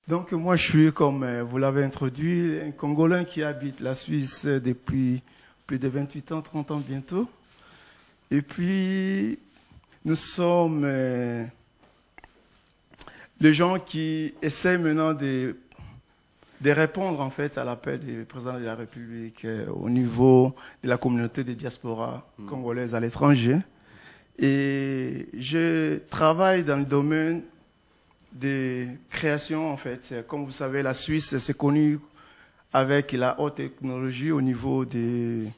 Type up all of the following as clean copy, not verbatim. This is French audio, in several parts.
Donc moi je suis, comme vous l'avez introduit, un Congolais qui habite la Suisse depuis plus de 28 ans, 30 ans bientôt. Et puis nous sommes les gens qui essaient maintenant de répondre en fait à l'appel du président de la République au niveau de la communauté des diasporas congolaises à l'étranger. Et je travaille dans le domaine des créations, en fait. Comme vous savez, la Suisse, c'est connu avec la haute technologie au niveau des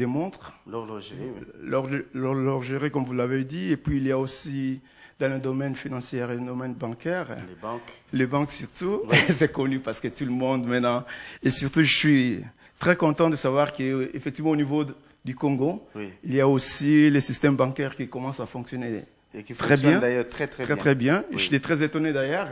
montres. L'horlogerie, oui. L'horlogerie, comme vous l'avez dit. Et puis, il y a aussi dans le domaine financier et le domaine bancaire. Les banques. Les banques surtout. Oui. C'est connu parce que tout le monde maintenant. Et surtout, je suis très content de savoir qu'effectivement, au niveau du Congo, oui, il y a aussi les systèmes bancaires qui commencent à fonctionner. Et qui très bien, d'ailleurs très bien. Oui. J'étais très étonné d'ailleurs,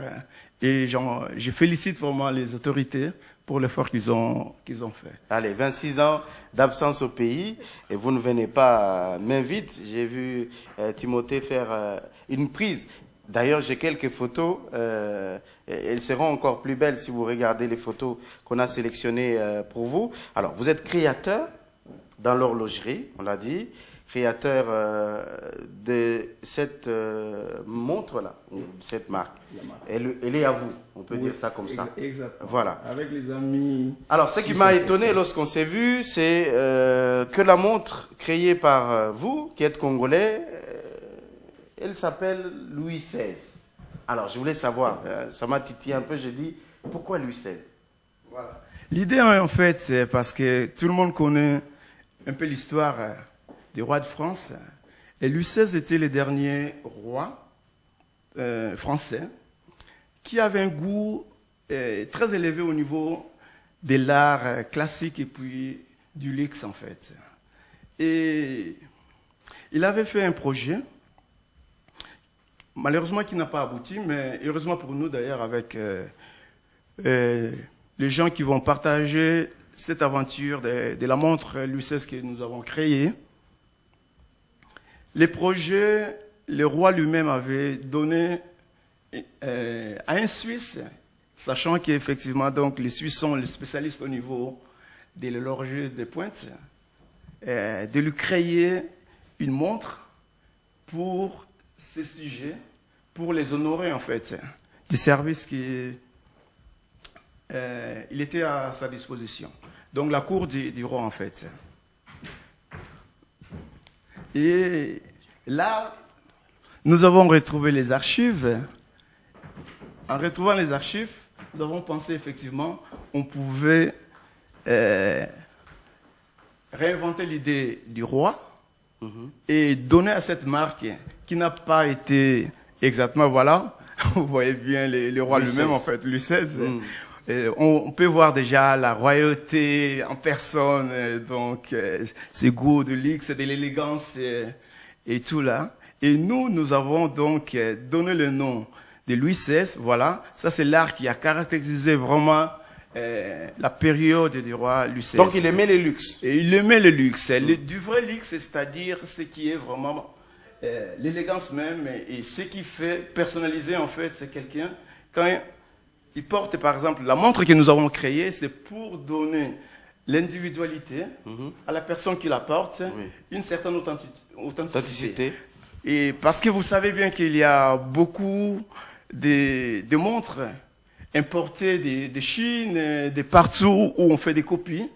et je félicite vraiment les autorités pour l'effort qu'ils ont fait. Allez, 26 ans d'absence au pays, et vous ne venez pas main vide. J'ai vu Timothée faire une prise. D'ailleurs, j'ai quelques photos. Elles seront encore plus belles si vous regardez les photos qu'on a sélectionnées pour vous. Alors, vous êtes créateur dans l'horlogerie, on l'a dit. Créateur de cette montre-là, cette marque. Elle est à vous, on peut dire ça comme ça. Exactement. Voilà. Avec les amis. Alors, ce qui m'a étonné lorsqu'on s'est vu, c'est que la montre créée par vous, qui êtes congolais, elle s'appelle Louis XVI. Alors, je voulais savoir, ça m'a titillé un peu, j'ai dit, pourquoi Louis XVI? Voilà. L'idée, en fait, c'est parce que tout le monde connaît un peu l'histoire des rois de France. Et Louis XVI était le dernier roi français qui avait un goût très élevé au niveau de l'art classique et puis du luxe en fait. Et il avait fait un projet, malheureusement qui n'a pas abouti, mais heureusement pour nous d'ailleurs avec les gens qui vont partager cette aventure de la montre Louis XVI que nous avons créée. Les projets, le roi lui-même avait donné à un Suisse, sachant qu'effectivement, donc, les Suisses sont les spécialistes au niveau de l'horlogerie de pointe, de lui créer une montre pour ces sujets, pour les honorer en fait, du service qui il était à sa disposition. Donc la cour du roi en fait. Et là, nous avons retrouvé les archives. En retrouvant les archives, nous avons pensé effectivement qu'on pouvait réinventer l'idée du roi et donner à cette marque qui n'a pas été exactement, voilà, vous voyez bien le roi lui-même en fait, Louis XVI. On peut voir déjà la royauté en personne, donc ses goûts de luxe, de l'élégance et tout là. Et nous avons donc donné le nom de Louis XVI. Voilà, ça c'est l'art qui a caractérisé vraiment la période du roi Louis XVI. Donc il aimait le luxe. Et il aimait le luxe, du vrai luxe, c'est-à-dire ce qui est vraiment l'élégance même et ce qui fait personnaliser en fait c'est quelqu'un quand il porte, par exemple, la montre que nous avons créée, c'est pour donner l'individualité à la personne qui la porte, une certaine authenticité. Et parce que vous savez bien qu'il y a beaucoup de montres importées de Chine, de partout où on fait des copies.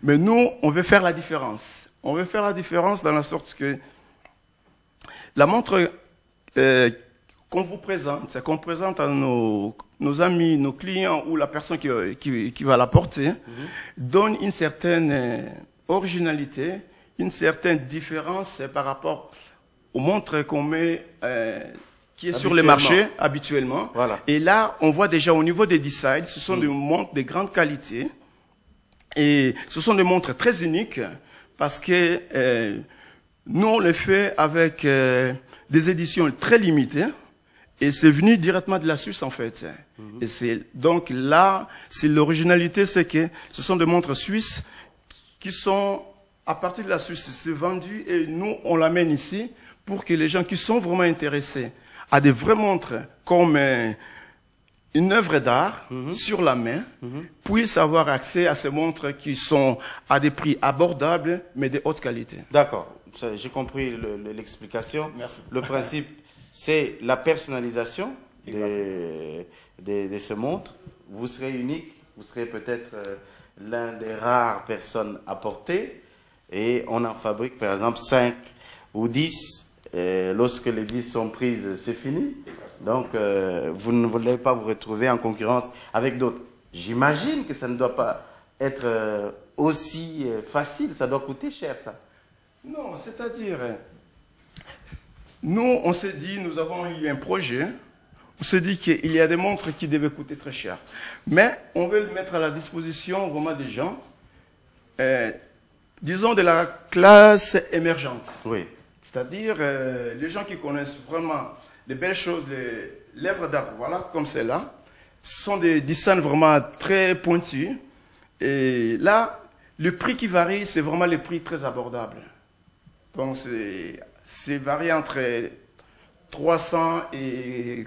Mais nous, on veut faire la différence. On veut faire la différence dans la sorte que la montre qu'on vous présente, qu'on présente à nos amis, nos clients ou la personne qui va la porter, donne une certaine originalité, une certaine différence par rapport aux montres qu'on met, qui est sur le marché habituellement. Voilà. Et là, on voit déjà au niveau des designs, ce sont des montres de grande qualité et ce sont des montres très uniques parce que nous, on les fait avec des éditions très limitées. Et c'est venu directement de la Suisse, en fait. Et c'est, donc là, c'est l'originalité, c'est que ce sont des montres suisses qui sont, à partir de la Suisse, c'est vendu et nous, on l'amène ici pour que les gens qui sont vraiment intéressés à des vraies montres comme une œuvre d'art sur la main puisse avoir accès à ces montres qui sont à des prix abordables, mais de haute qualité. D'accord, j'ai compris l'explication. Merci. Le principe, c'est la personnalisation de ces montres. Vous serez unique, vous serez peut-être l'un des rares personnes à porter, et on en fabrique par exemple 5 ou 10. Lorsque les 10 sont prises, c'est fini. Donc, vous ne voulez pas vous retrouver en concurrence avec d'autres. J'imagine que ça ne doit pas être aussi facile, ça doit coûter cher, ça. Non, c'est-à-dire, nous, on s'est dit, nous avons eu un projet, on s'est dit qu'il y a des montres qui devaient coûter très cher. Mais on veut le mettre à la disposition vraiment des gens, disons de la classe émergente. Oui. C'est-à-dire les gens qui connaissent vraiment les belles choses, l'œuvre d'art, voilà, comme celle-là, ce sont des designs vraiment très pointus. Et là, le prix qui varie, c'est vraiment les prix très abordables. Donc, c'est varié entre 300 et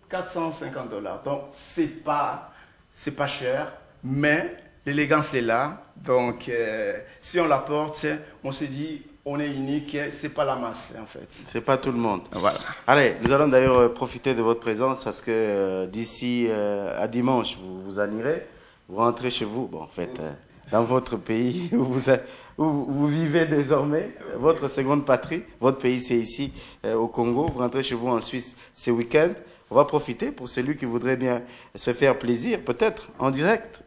450 $. Donc, c'est pas cher, mais l'élégance est là. Donc, si on la porte, on se dit, on est unique, c'est pas la masse, en fait. C'est pas tout le monde. Voilà. Allez, nous allons d'ailleurs profiter de votre présence parce que d'ici à dimanche, vous en irez, vous rentrez chez vous, bon, en fait, dans votre pays où vous vivez désormais, votre seconde patrie, votre pays c'est ici, au Congo, vous rentrez chez vous en Suisse ce week-end. On va profiter pour celui qui voudrait bien se faire plaisir, peut-être en direct,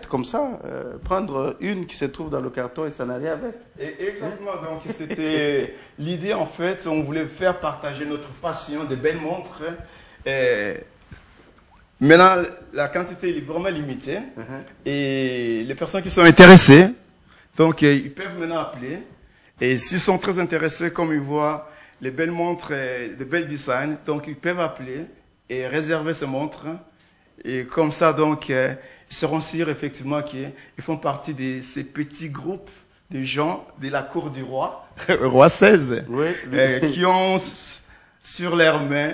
comme ça, prendre une qui se trouve dans le carton et s'en aller avec. Exactement, donc c'était l'idée en fait, on voulait faire partager notre passion des belles montres. Maintenant, la quantité est vraiment limitée et les personnes qui sont intéressées, donc ils peuvent maintenant appeler et s'ils sont très intéressés, comme ils voient les belles montres, de belles designs, donc ils peuvent appeler et réserver ces montres. Et comme ça, donc, ils seront sûrs effectivement qu'ils font partie de ces petits groupes de gens de la cour du roi, roi 16, qui ont sur leurs mains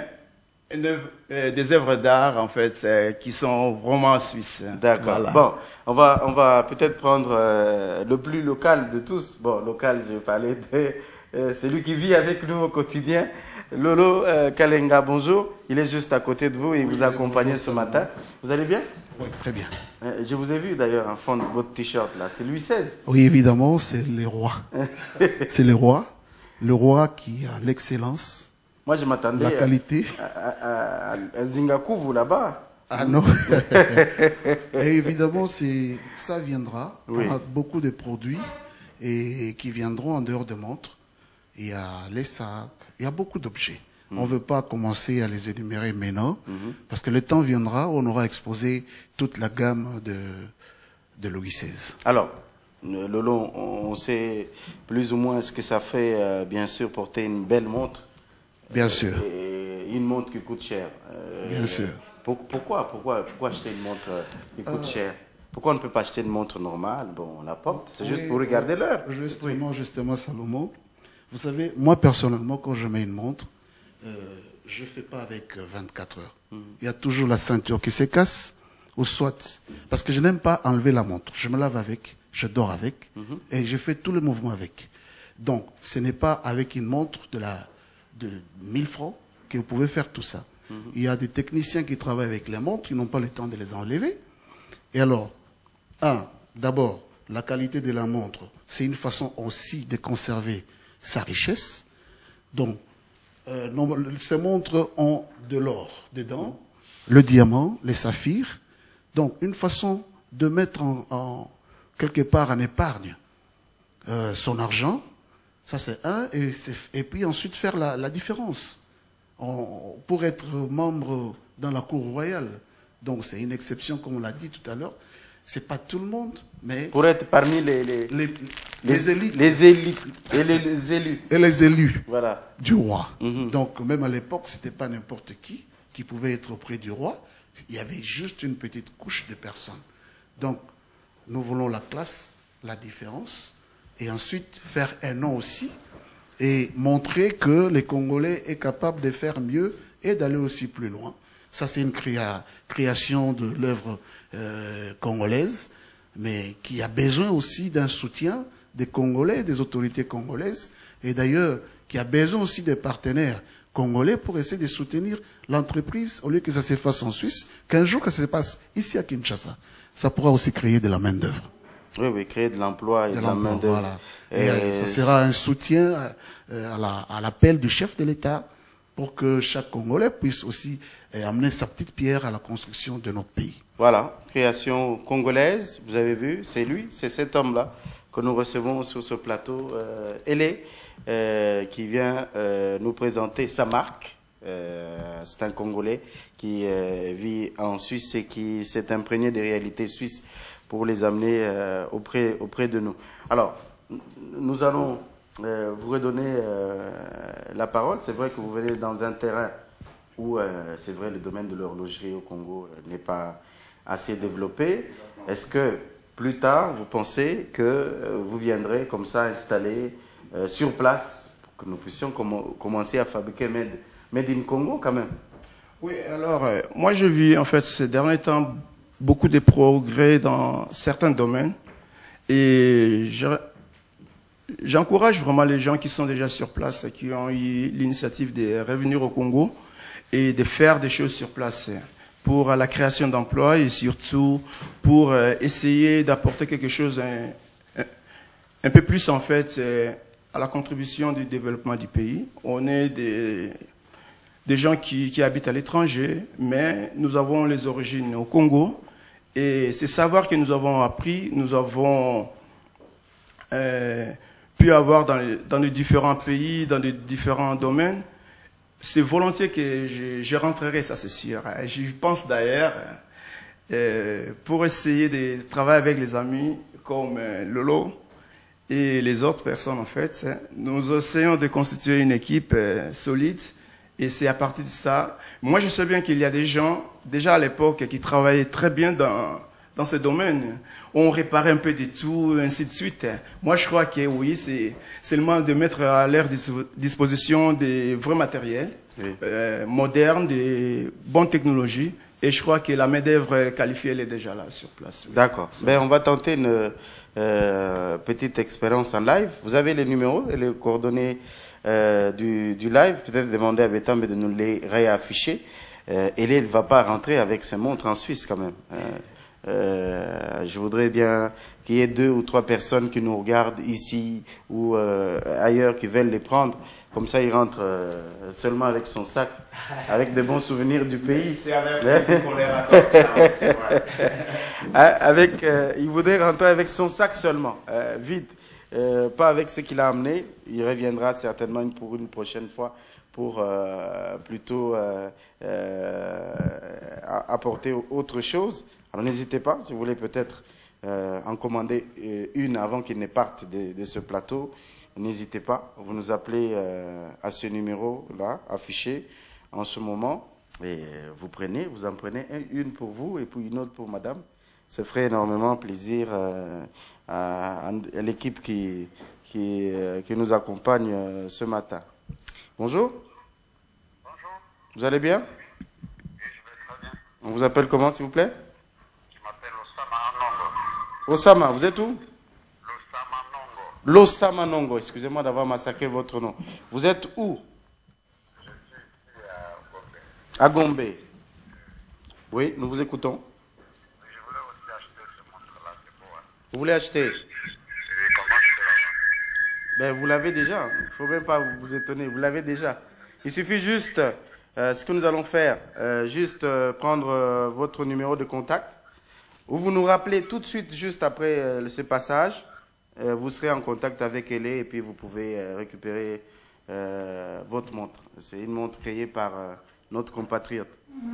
des œuvres d'art, en fait, qui sont vraiment suisses. D'accord. Voilà. Bon, on va peut-être prendre le plus local de tous. Bon, local, je vais parler de celui qui vit avec nous au quotidien. Lolo Kalenga, bonjour. Il est juste à côté de vous et il vous accompagne ce matin. Vous allez bien? Oui, très bien. Je vous ai vu d'ailleurs en fond de votre t-shirt là. C'est Louis XVI. Oui, évidemment, c'est les rois. C'est les rois. Le roi qui a l'excellence. Moi, je m'attendais la qualité. À Zingakuvu là-bas. Ah non. Et évidemment, ça viendra. Oui. On a beaucoup de produits et qui viendront en dehors de montres. Il y a les sacs, il y a beaucoup d'objets. On ne veut pas commencer à les énumérer maintenant, parce que le temps viendra où on aura exposé toute la gamme de Louis XVI. Alors, Lolo, on sait plus ou moins ce que ça fait, bien sûr, porter une belle montre. Bien sûr. Et une montre qui coûte cher. Bien sûr. Pourquoi acheter une montre qui coûte cher? Pourquoi on ne peut pas acheter une montre normale? Bon, on la porte, c'est juste pour regarder l'heure. Justement, Salomon. Vous savez, moi personnellement, quand je mets une montre, je ne fais pas avec 24 heures. Il y a toujours la ceinture qui se casse, ou soit, parce que je n'aime pas enlever la montre. Je me lave avec, je dors avec, et je fais tous les mouvements avec. Donc, ce n'est pas avec une montre de 1000 francs que vous pouvez faire tout ça. Il y a des techniciens qui travaillent avec les montres, ils n'ont pas le temps de les enlever. Et alors, d'abord, la qualité de la montre, c'est une façon aussi de conserver sa richesse. Donc, ces montres ont de l'or dedans, le diamant, les saphirs. Donc, une façon de mettre quelque part en épargne son argent, ça c'est un, et puis ensuite faire la différence. Pour être membre dans la cour royale, donc c'est une exception comme on l'a dit tout à l'heure, c'est pas tout le monde, mais... Pour être parmi les élites. Les élites. Et les élus. Et les élus voilà. Du roi. Donc, même à l'époque, c'était pas n'importe qui pouvait être auprès du roi. Il y avait juste une petite couche de personnes. Donc, nous voulons la classe, la différence, et ensuite faire un nom aussi, et montrer que les Congolais est capable de faire mieux et d'aller aussi plus loin. Ça, c'est une création de l'œuvre congolaise, mais qui a besoin aussi d'un soutien des Congolais, des autorités congolaises, et d'ailleurs, qui a besoin aussi des partenaires congolais pour essayer de soutenir l'entreprise, au lieu que ça se fasse en Suisse, qu'un jour que ça se passe ici à Kinshasa. Ça pourra aussi créer de la main-d'œuvre. Oui, oui, créer de l'emploi et de la main-d'œuvre. Voilà. Et ça sera un soutien à l'appel du chef de l'État pour que chaque Congolais puisse aussi amener sa petite pierre à la construction de notre pays. Voilà, création congolaise, vous avez vu, c'est lui, c'est cet homme-là que nous recevons sur ce plateau. Elé, qui vient nous présenter sa marque. C'est un Congolais qui vit en Suisse et qui s'est imprégné des réalités suisses pour les amener auprès de nous. Alors, nous allons vous redonner la parole. C'est vrai que vous venez dans un terrain où, c'est vrai, le domaine de l'horlogerie au Congo n'est pas assez développé. Est-ce que plus tard, vous pensez que vous viendrez comme ça installer sur place pour que nous puissions commencer à fabriquer Made in Congo quand même? Oui, alors, moi je vis en fait ces derniers temps beaucoup de progrès dans certains domaines et j'encourage vraiment les gens qui sont déjà sur place et qui ont eu l'initiative de revenir au Congo et de faire des choses sur place pour la création d'emplois et surtout pour essayer d'apporter quelque chose un peu plus en fait à la contribution du développement du pays. On est des gens qui habitent à l'étranger, mais nous avons les origines au Congo. Et ces savoirs que nous avons appris, nous avons pu avoir dans les différents pays, dans les différents domaines. C'est volontiers que je rentrerai, ça c'est sûr. J'y pense d'ailleurs pour essayer de travailler avec les amis comme Lolo et les autres personnes en fait. Nous essayons de constituer une équipe solide. Et c'est à partir de ça, moi je sais bien qu'il y a des gens, déjà à l'époque, qui travaillaient très bien dans ce domaine. On réparait un peu de tout, ainsi de suite. Moi je crois que oui, c'est seulement de mettre à leur disposition des vrais matériels, oui, modernes, des bonnes technologies. Et je crois que la main-d'œuvre qualifiée, elle est déjà là, sur place. Oui. D'accord. Ben, on va tenter une petite expérience en live. Vous avez les numéros et les coordonnées du live, peut-être demander à Betam de nous les réafficher. Elle ne va pas rentrer avec ses montres en Suisse quand même. Je voudrais bien qu'il y ait 2 ou 3 personnes qui nous regardent ici ou ailleurs qui veulent les prendre. Comme ça, il rentre seulement avec son sac, avec des bons souvenirs du pays. C'est avec plaisir qu'on les raconte, ça, c'est vrai. Il voudrait rentrer avec son sac seulement, vide. Pas avec ce qu'il a amené. Il reviendra certainement pour une prochaine fois pour plutôt apporter autre chose. Alors n'hésitez pas, si vous voulez peut-être en commander une avant qu'il ne parte de ce plateau. N'hésitez pas, vous nous appelez à ce numéro-là, affiché en ce moment, et vous en prenez une pour vous et puis une autre pour madame. Ça ferait énormément plaisir à l'équipe qui nous accompagne ce matin. Bonjour. Bonjour. Vous allez bien? Oui, je vais très bien. On vous appelle comment, s'il vous plaît? Je m'appelle Osama Anongo. Osama, vous êtes où? Losama Nongo. Losama Nongo, excusez-moi d'avoir massacré votre nom. Vous êtes où? Je suis ici à Gombe. À Gombe. Oui, nous vous écoutons. Oui, je voulais aussi acheter ce montre-là, c'est pour moi. Vous voulez acheter? Et comment je fais là-bas? Ben, vous l'avez déjà. Il ne faut même pas vous étonner. Vous l'avez déjà. Il suffit juste, ce que nous allons faire, juste prendre votre numéro de contact. Ou vous nous rappelez tout de suite, juste après ce passage. Vous serez en contact avec elle et puis vous pouvez récupérer votre montre. C'est une montre créée par notre compatriote. Très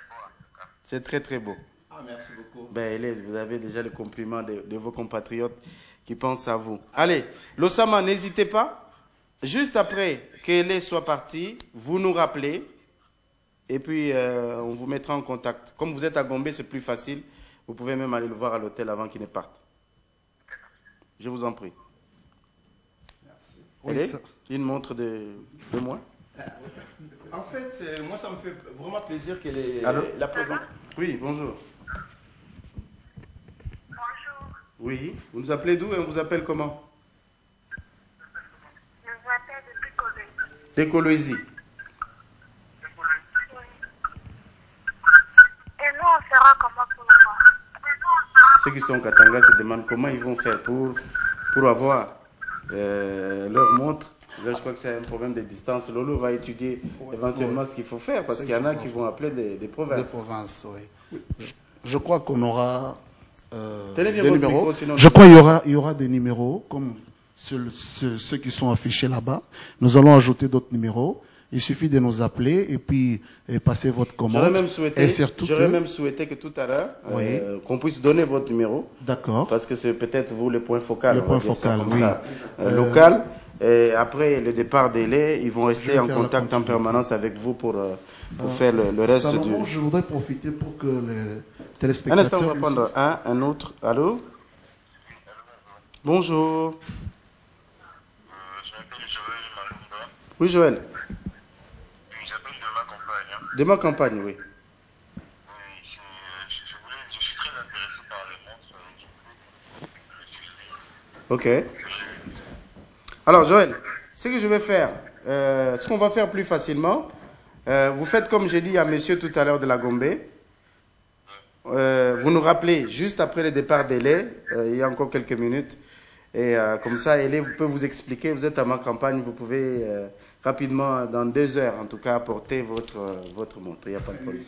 beau en tout cas. C'est très très beau. Ah, merci beaucoup. Ben, vous avez déjà le compliment de vos compatriotes qui pensent à vous. Allez, Losama, n'hésitez pas. Juste après qu'elle soit partie, vous nous rappelez et puis on vous mettra en contact. Comme vous êtes à Gombe, c'est plus facile. Vous pouvez même aller le voir à l'hôtel avant qu'il ne parte. Je vous en prie. Merci. Oui, Elle est ça- une montre de moi. En fait, moi, ça me fait vraiment plaisir que Allô? la présente. Oui, bonjour. Bonjour, Oui, vous nous appelez d'où et on vous appelle comment? je vous appelle depuis Colombie. D'Écolosie. Et nous, on fera comment pour le voir? Ceux qui sont au Katanga se demandent comment ils vont faire pour avoir leur montre. Là, je crois que c'est un problème de distance. Lolo va étudier éventuellement ce qu'il faut faire parce qu'il y en a qui vont appeler des provinces. Des provinces, oui. Je crois qu'on aura Tenez bien des votre numéros. micro, sinon- Je crois qu'il y aura des numéros comme ceux qui sont affichés là-bas. Nous allons ajouter d'autres numéros. Il suffit de nous appeler et puis passer votre commande. Et surtout J'aurais même souhaité que tout à l'heure, Oui. qu'on puisse donner votre numéro. D'accord. Parce que c'est peut-être vous le point focal. Le on va point dire ça focal, comme oui. ça, local. Et après le départ des laits, ils vont Je rester vais en faire la contact en continuité. permanence avec vous pour faire le reste Salomon, du... je voudrais profiter pour que les Un téléspectateurs... instant, on va prendre un autre. Allô? Bonjour. Je m'appelle Joël Malumba. Oui, Joël. J'appelle de ma campagne. De ma campagne, oui. Oui, je suis très intéressé par les montres. Ok. Alors, Joël, ce que je vais faire, ce qu'on va faire plus facilement, vous faites comme j'ai dit à monsieur tout à l'heure de la Gombe. Vous nous rappelez juste après le départ d'Élé, il y a encore quelques minutes. Et comme ça, Élé peut vous expliquer, vous êtes à ma campagne, vous pouvez rapidement, dans 2 heures en tout cas, apporter votre montre. Il n'y a pas de problème.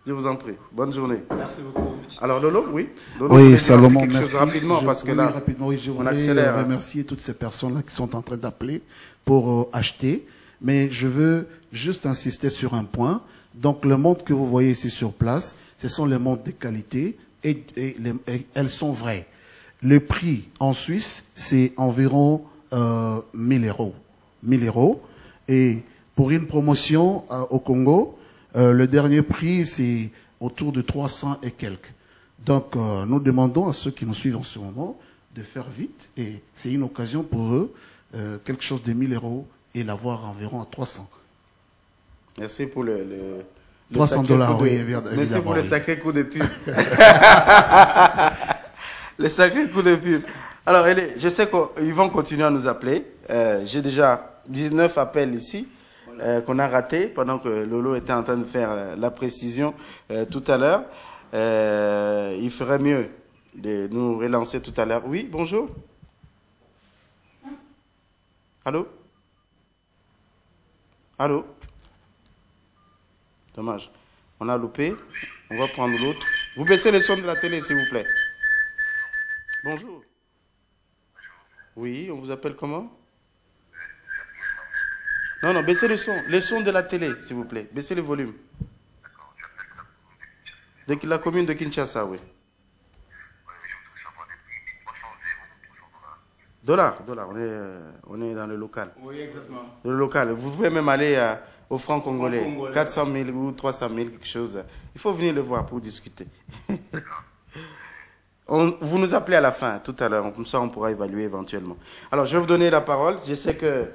Je vous en prie. Bonne journée. Merci beaucoup. Alors Lolo, oui. Lolo, vous voulez Oui, dire Salomon, quelque merci. chose rapidement parce que oui, là, rapidement, oui, je on voudrais accélère. remercier toutes ces personnes-là qui sont en train d'appeler pour acheter. Mais je veux juste insister sur un point. Donc, les montres que vous voyez ici sur place, ce sont les montres de qualité et elles sont vraies. Le prix en Suisse, c'est environ 1000 euros. 1000 euros. Et pour une promotion au Congo, le dernier prix, c'est autour de 300 et quelques. Donc, nous demandons à ceux qui nous suivent en ce moment de faire vite. Et c'est une occasion pour eux, quelque chose de 1000 euros et l'avoir environ à 300. Merci pour le 300 sacré dollars, coup de- oui, évidemment. Merci pour le oui. sacré coup de pub. Le sacré coup de pub. Alors, je sais qu'ils vont continuer à nous appeler. J'ai déjà 19 appels ici qu'on a ratés pendant que Lolo était en train de faire la précision tout à l'heure. Il ferait mieux de nous relancer tout à l'heure. Oui, bonjour. Allô? Allô? Dommage. On a loupé. On va prendre l'autre. Vous baissez le son de la télé, s'il vous plaît. Bonjour. Oui, on vous appelle comment? Non, non, baissez le son. Le son de la télé, s'il vous plaît. Baissez le volume. De la commune de Kinshasa, oui. Dollars, on est dans le local. Oui, exactement. Le local. Vous pouvez même aller au franc congolais. Franc congolais. 400 000 ou 300 000, quelque chose. Il faut venir le voir pour discuter. Vous nous appelez à la fin, tout à l'heure. Comme ça, on pourra évaluer éventuellement. Alors, je vais vous donner la parole. Je sais que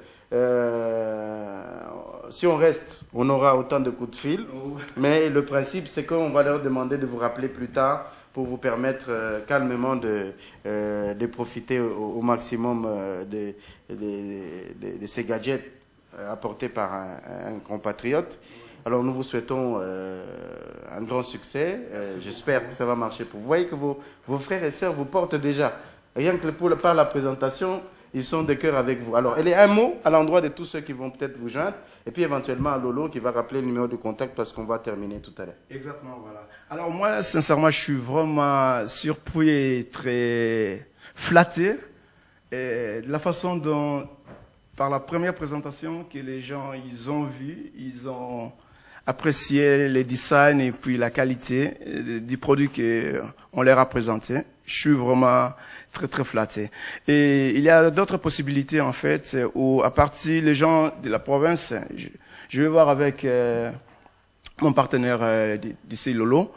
si on reste, on aura autant de coups de fil. Mais le principe, c'est qu'on va leur demander de vous rappeler plus tard pour vous permettre calmement de profiter au maximum de ces gadgets apportés par un compatriote. Alors nous vous souhaitons un grand succès. J'espère que ça va marcher pour vous. Vous voyez que vos frères et sœurs vous portent déjà. Rien que par la présentation, ils sont de cœur avec vous. Alors, il y a un mot à l'endroit de tous ceux qui vont peut-être vous joindre, et puis éventuellement à Lolo qui va rappeler le numéro de contact parce qu'on va terminer tout à l'heure. Exactement, voilà. Alors moi, sincèrement, je suis vraiment surpris et très flatté de la façon dont, par la première présentation que les gens, ils ont vu, ils ont apprécié les designs et puis la qualité du produit qu'on leur a présenté. Je suis vraiment très très flatté. Et il y a d'autres possibilités en fait où à partir les gens de la province, je vais voir avec mon partenaire d'ici Lolo,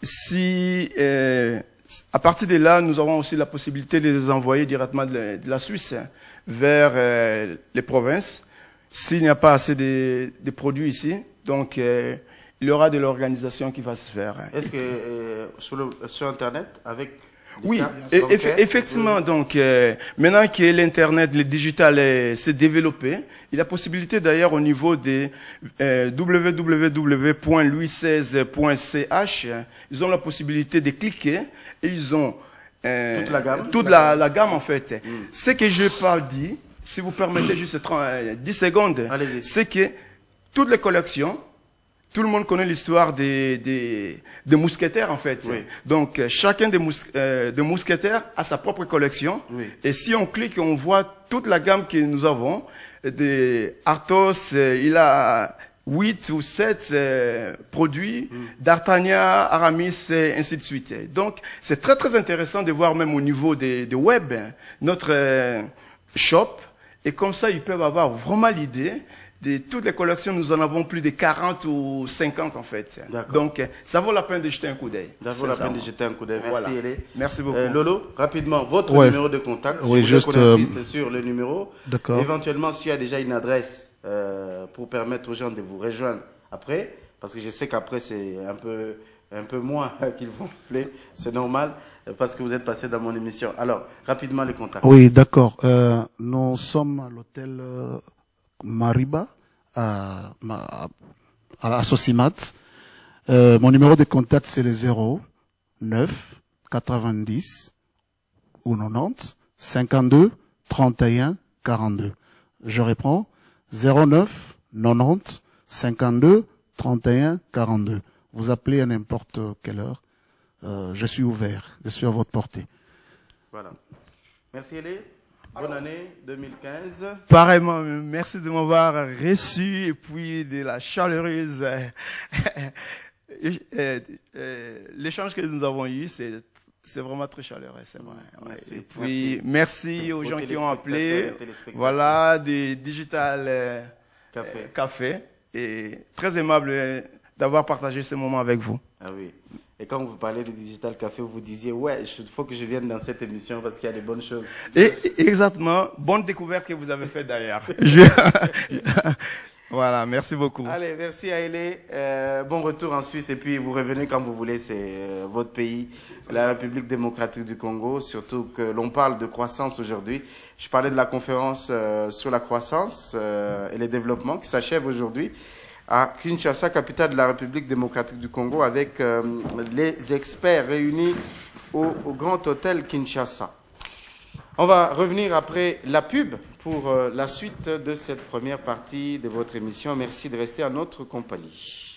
si À partir de là, nous aurons aussi la possibilité de les envoyer directement de la Suisse vers les provinces. S'il n'y a pas assez de produits ici, donc il y aura de l'organisation qui va se faire. Est-ce que sur Internet, avec oui, effectivement. Donc, maintenant que l'Internet, le digital s'est développé, il y a possibilité d'ailleurs au niveau des www.louis16.ch, ils ont la possibilité de cliquer et ils ont toute la gamme en fait. Ce que je n'ai pas dit, si vous permettez juste 10 secondes, c'est que toutes les collections, tout le monde connaît l'histoire des mousquetaires, en fait. Oui. Donc, chacun des mousquetaires a sa propre collection. Oui. Et si on clique, on voit toute la gamme que nous avons. Des Arthos, il a 8 ou 7 produits. D'Artagnan, Aramis, et ainsi de suite. Donc, c'est très, très intéressant de voir même au niveau des web, notre shop. Et comme ça, ils peuvent avoir vraiment l'idée. De toutes les collections, nous en avons plus de 40 ou 50 en fait. Donc, ça vaut la peine de jeter un coup d'œil. Ça vaut la peine de jeter un coup d'œil. Merci, voilà. Merci beaucoup. Lolo, rapidement, votre numéro de contact. Oui, je voulais qu'on insiste sur le numéro. D'accord. Éventuellement, s'il y a déjà une adresse pour permettre aux gens de vous rejoindre après, parce que je sais qu'après, c'est un peu moins qu'ils vont appeler. C'est normal, parce que vous êtes passé dans mon émission. Alors, rapidement, les contacts. Oui, d'accord. Nous sommes à l'hôtel Mariba, à Sosimat. Mon numéro de contact, c'est le 09 90 ou 90 52 31 42. Je réponds 09 90 52 31 42. Vous appelez à n'importe quelle heure. Je suis ouvert. Je suis à votre portée. Voilà. Merci, Hélé. Bonne année 2015. Pareillement, merci de m'avoir reçu et puis de la chaleureuse. L'échange que nous avons eu, c'est vraiment très chaleureux, c'est vrai. Merci. Et puis, merci aux gens qui ont appelé. Voilà, des Digital Café. Et très aimable d'avoir partagé ce moment avec vous. Ah oui. Et quand vous parlez de Digital Café, vous disiez, ouais, il faut que je vienne dans cette émission parce qu'il y a des bonnes choses. Et exactement, bonne découverte que vous avez faite d'ailleurs. Voilà, merci beaucoup. Allez, merci à Hélé. Bon retour en Suisse et puis vous revenez quand vous voulez, c'est votre pays, la République démocratique du Congo, surtout que l'on parle de croissance aujourd'hui. Je parlais de la conférence sur la croissance et les développements qui s'achève aujourd'hui à Kinshasa, capitale de la République démocratique du Congo, avec les experts réunis au Grand Hôtel Kinshasa. On va revenir après la pub pour la suite de cette première partie de votre émission. Merci de rester à notre compagnie.